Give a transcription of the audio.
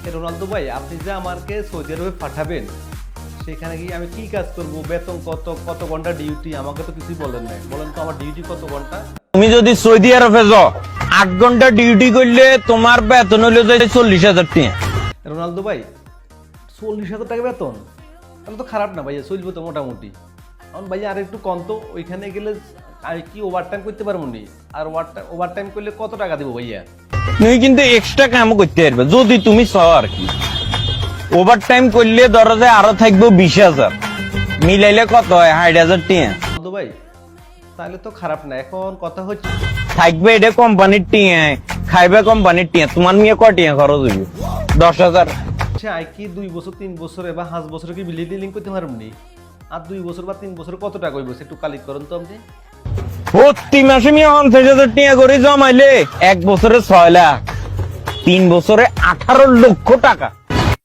Ronaldo ভাই, আপনি যে আমাকে সৌদি আরবে পাঠাবেন, সেখানে গিয়ে আমি কি কাজ করব, বেতন কত, কত ঘন্টা ডিউটি, আমাকে তো কিছুই বলেন নাই। বলেন তো আমার ডিউটি কত ঘন্টা? তুমি যদি সৌদি আরবে যাও 8 ঘন্টা ডিউটি করলে তোমার বেতন হলো 40,000 টাকা। রোনালদো ভাই, 40,000 টাকা বেতন? তাহলে তো খারাপ না ভাইয়া, চলবো তো মোটামুটি। এখন ভাইয়া আর একটু কম তো, ওইখানে গেলে আর কি ওভার টাইম করতে পারবো নি? আর ওভার টাইম করলে কত টাকা দেবো ভাইয়া? তুমি কিন্তু এক্সট্রা কাম করতে পারবে যদি তুমি চাও আর কি। ওভার টাইম করলে ধরো যে আরো থাকবে 20,000, মিলাইলে কত হয় 60,000 টাকা রোনালদো ভাই, তাহলে তো খারাপ না। এখন কথা হচ্ছে থাকবে। এটা কোম্পানির টিয়া, খাইবে কোম্পানির টিয়া। তোমার মেয়ে কয় টিয়া খরচ হইবে? 10,000। আই কি 2 বছর 3 বছরে বা 5 বছরে কি বিলিয়ে লিঙ্ক করতে পারবেন নি? আর 2 বছর বা 3 বছর কত টাকা হইব একটু কালেক্ট করেন তো আপনি। প্রতি মাসে মেয়ে 50,000 টাকা করে জমাইলে 1 বছরে 6 লাখ, 3 বছরে 18 লক্ষ টাকা।